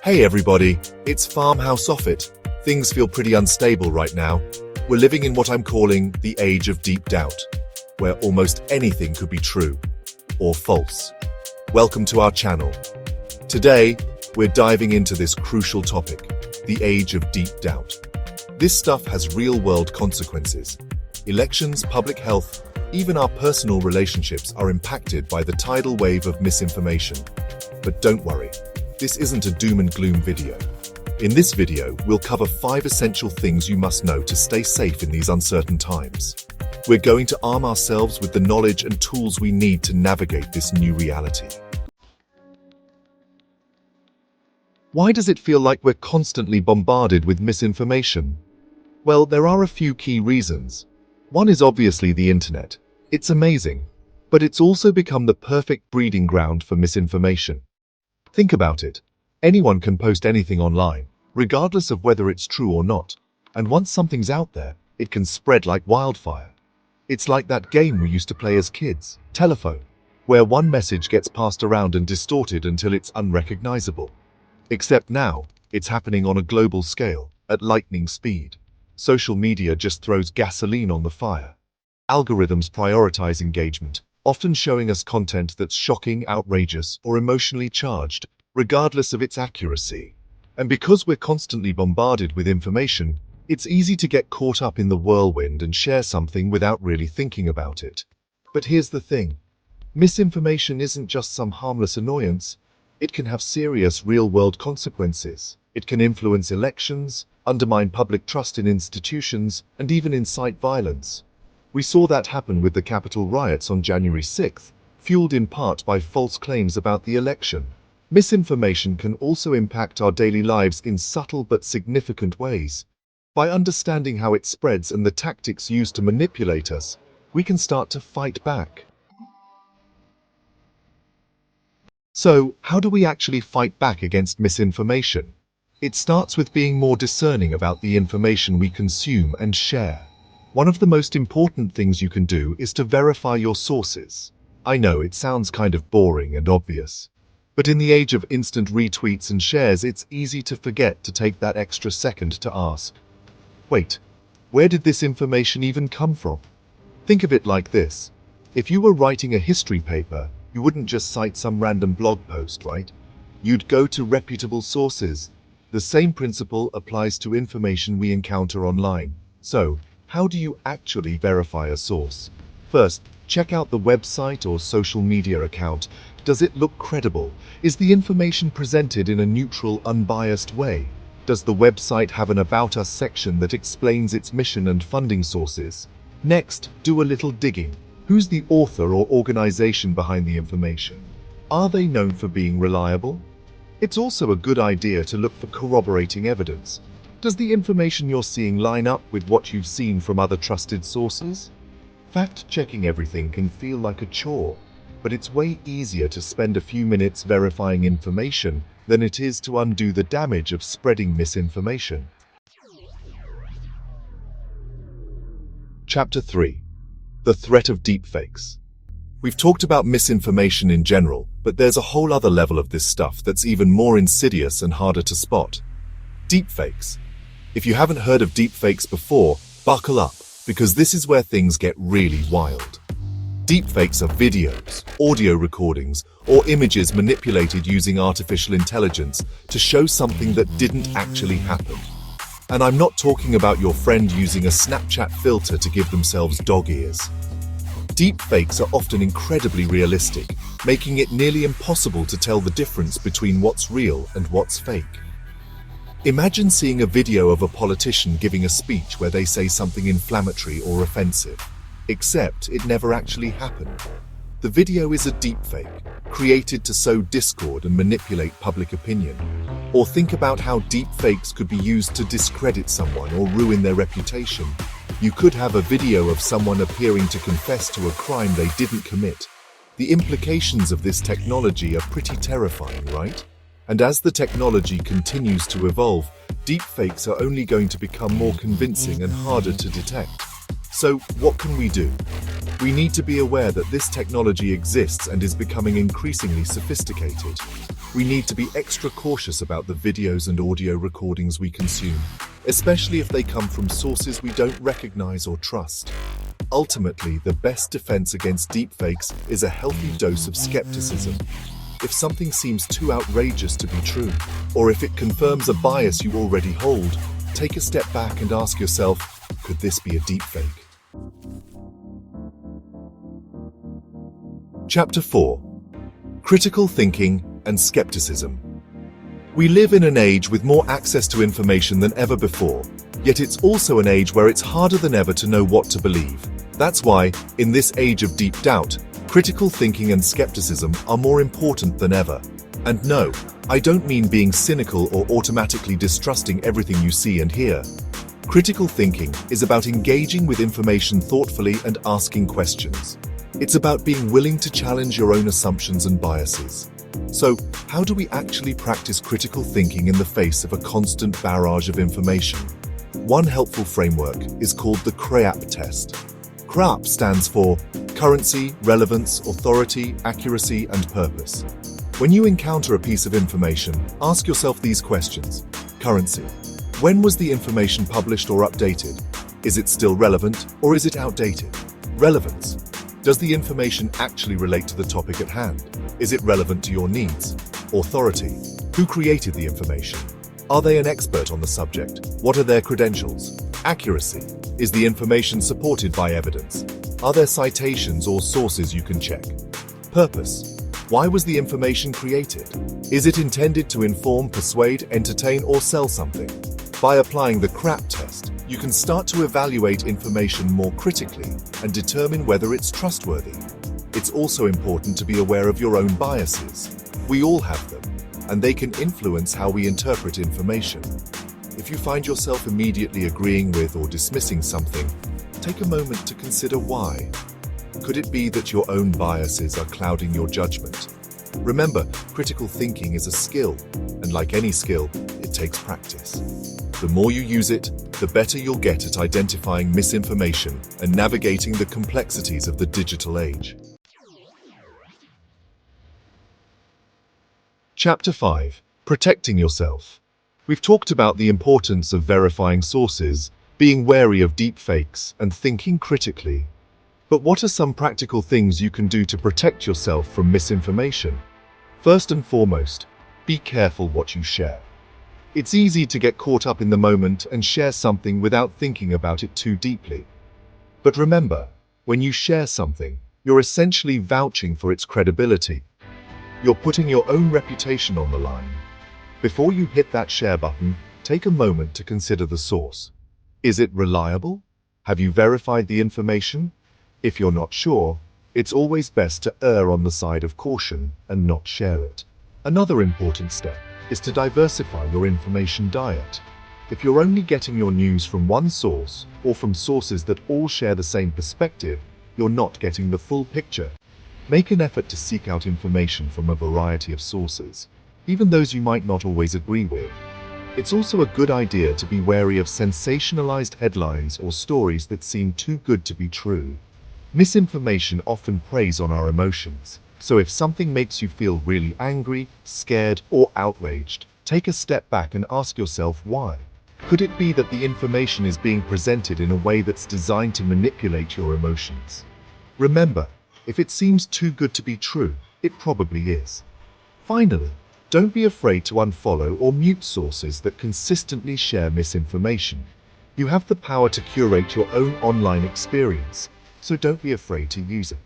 Hey everybody, it's Farmhouse Offit. Things feel pretty unstable right now. We're living in what I'm calling the age of deep doubt, where almost anything could be true or false. Welcome to our channel. Today, we're diving into this crucial topic, the age of deep doubt. This stuff has real-world consequences. Elections, public health, even our personal relationships are impacted by the tidal wave of misinformation. But don't worry, this isn't a doom and gloom video. In this video, we'll cover 5 essential things you must know to stay safe in these uncertain times. We're going to arm ourselves with the knowledge and tools we need to navigate this new reality. Why does it feel like we're constantly bombarded with misinformation? Well, there are a few key reasons. One is obviously the internet. It's amazing, but it's also become the perfect breeding ground for misinformation. Think about it. Anyone can post anything online, regardless of whether it's true or not. And once something's out there, it can spread like wildfire. It's like that game we used to play as kids, Telephone, where one message gets passed around and distorted until it's unrecognizable. Except now, it's happening on a global scale, at lightning speed. Social media just throws gasoline on the fire. Algorithms prioritize engagement, often showing us content that's shocking, outrageous, or emotionally charged, regardless of its accuracy. And because we're constantly bombarded with information, it's easy to get caught up in the whirlwind and share something without really thinking about it. But here's the thing. Misinformation isn't just some harmless annoyance. It can have serious real-world consequences. It can influence elections, undermine public trust in institutions, and even incite violence. We saw that happen with the Capitol riots on January 6th, fueled in part by false claims about the election. Misinformation can also impact our daily lives in subtle but significant ways. By understanding how it spreads and the tactics used to manipulate us, we can start to fight back. So, how do we actually fight back against misinformation? It starts with being more discerning about the information we consume and share. One of the most important things you can do is to verify your sources. I know it sounds kind of boring and obvious, but in the age of instant retweets and shares, it's easy to forget to take that extra second to ask, wait, where did this information even come from? Think of it like this. If you were writing a history paper, you wouldn't just cite some random blog post, right? You'd go to reputable sources. The same principle applies to information we encounter online. So, how do you actually verify a source? First, check out the website or social media account. Does it look credible? Is the information presented in a neutral, unbiased way? Does the website have an About Us section that explains its mission and funding sources? Next, do a little digging. Who's the author or organization behind the information? Are they known for being reliable? It's also a good idea to look for corroborating evidence. Does the information you're seeing line up with what you've seen from other trusted sources? Fact-checking everything can feel like a chore, but it's way easier to spend a few minutes verifying information than it is to undo the damage of spreading misinformation. Chapter 3. The threat of deepfakes. We've talked about misinformation in general, but there's a whole other level of this stuff that's even more insidious and harder to spot. Deepfakes. If you haven't heard of deepfakes before, buckle up, because this is where things get really wild. Deepfakes are videos, audio recordings, or images manipulated using artificial intelligence to show something that didn't actually happen. And I'm not talking about your friend using a Snapchat filter to give themselves dog ears. Deepfakes are often incredibly realistic, making it nearly impossible to tell the difference between what's real and what's fake. Imagine seeing a video of a politician giving a speech where they say something inflammatory or offensive, except it never actually happened. The video is a deepfake, created to sow discord and manipulate public opinion. Or think about how deepfakes could be used to discredit someone or ruin their reputation. You could have a video of someone appearing to confess to a crime they didn't commit. The implications of this technology are pretty terrifying, right? And as the technology continues to evolve, deepfakes are only going to become more convincing and harder to detect. So, what can we do? We need to be aware that this technology exists and is becoming increasingly sophisticated. we need to be extra cautious about the videos and audio recordings we consume, especially if they come from sources we don't recognize or trust. Ultimately, the best defense against deepfakes is a healthy dose of skepticism. If something seems too outrageous to be true, or if it confirms a bias you already hold, take a step back and ask yourself, could this be a deepfake? Chapter 4. Critical Thinking and Skepticism. We live in an age with more access to information than ever before, yet it's also an age where it's harder than ever to know what to believe. That's why, in this age of deep doubt, critical thinking and skepticism are more important than ever. And no, I don't mean being cynical or automatically distrusting everything you see and hear. Critical thinking is about engaging with information thoughtfully and asking questions. It's about being willing to challenge your own assumptions and biases. So, how do we actually practice critical thinking in the face of a constant barrage of information? One helpful framework is called the CREAP test. CREAP stands for currency, relevance, authority, accuracy, and purpose. When you encounter a piece of information, ask yourself these questions. Currency. When was the information published or updated? Is it still relevant, or is it outdated? Relevance. Does the information actually relate to the topic at hand? Is it relevant to your needs? Authority. Who created the information? Are they an expert on the subject? What are their credentials? Accuracy. Is the information supported by evidence? Are there citations or sources you can check? Purpose. Why was the information created? Is it intended to inform, persuade, entertain, or sell something? By applying the CREAP test, you can start to evaluate information more critically and determine whether it's trustworthy. It's also important to be aware of your own biases. We all have them, and they can influence how we interpret information. If you find yourself immediately agreeing with or dismissing something, take a moment to consider why. Could it be that your own biases are clouding your judgment? Remember, critical thinking is a skill, and like any skill, it takes practice. The more you use it, the better you'll get at identifying misinformation and navigating the complexities of the digital age. Chapter 5. Protecting yourself. We've talked about the importance of verifying sources, being wary of deepfakes, and thinking critically. But what are some practical things you can do to protect yourself from misinformation? First and foremost, be careful what you share. It's easy to get caught up in the moment and share something without thinking about it too deeply. But remember, when you share something, you're essentially vouching for its credibility. You're putting your own reputation on the line. Before you hit that share button, take a moment to consider the source. Is it reliable? Have you verified the information? If you're not sure, it's always best to err on the side of caution and not share it. Another important step is to diversify your information diet. If you're only getting your news from one source or from sources that all share the same perspective, you're not getting the full picture. Make an effort to seek out information from a variety of sources, even those you might not always agree with. It's also a good idea to be wary of sensationalized headlines or stories that seem too good to be true. Misinformation often preys on our emotions, so if something makes you feel really angry, scared, or outraged, take a step back and ask yourself why. Could it be that the information is being presented in a way that's designed to manipulate your emotions? Remember, if it seems too good to be true, it probably is. Finally, don't be afraid to unfollow or mute sources that consistently share misinformation. You have the power to curate your own online experience, so don't be afraid to use it.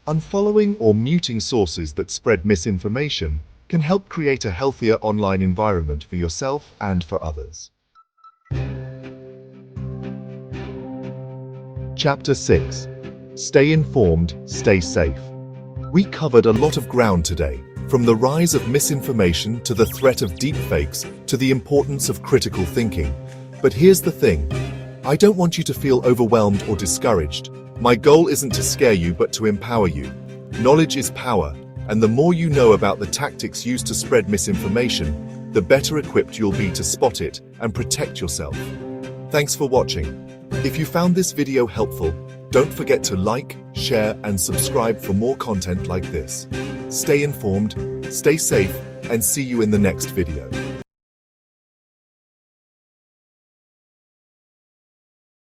Unfollowing or muting sources that spread misinformation can help create a healthier online environment for yourself and for others. Chapter 6. Stay informed, stay safe. We covered a lot of ground today, from the rise of misinformation to the threat of deepfakes to the importance of critical thinking. But here's the thing, I don't want you to feel overwhelmed or discouraged. My goal isn't to scare you but to empower you. Knowledge is power, and the more you know about the tactics used to spread misinformation, the better equipped you'll be to spot it and protect yourself. Thanks for watching. If you found this video helpful, don't forget to like, share, and subscribe for more content like this. Stay informed, stay safe, and see you in the next video.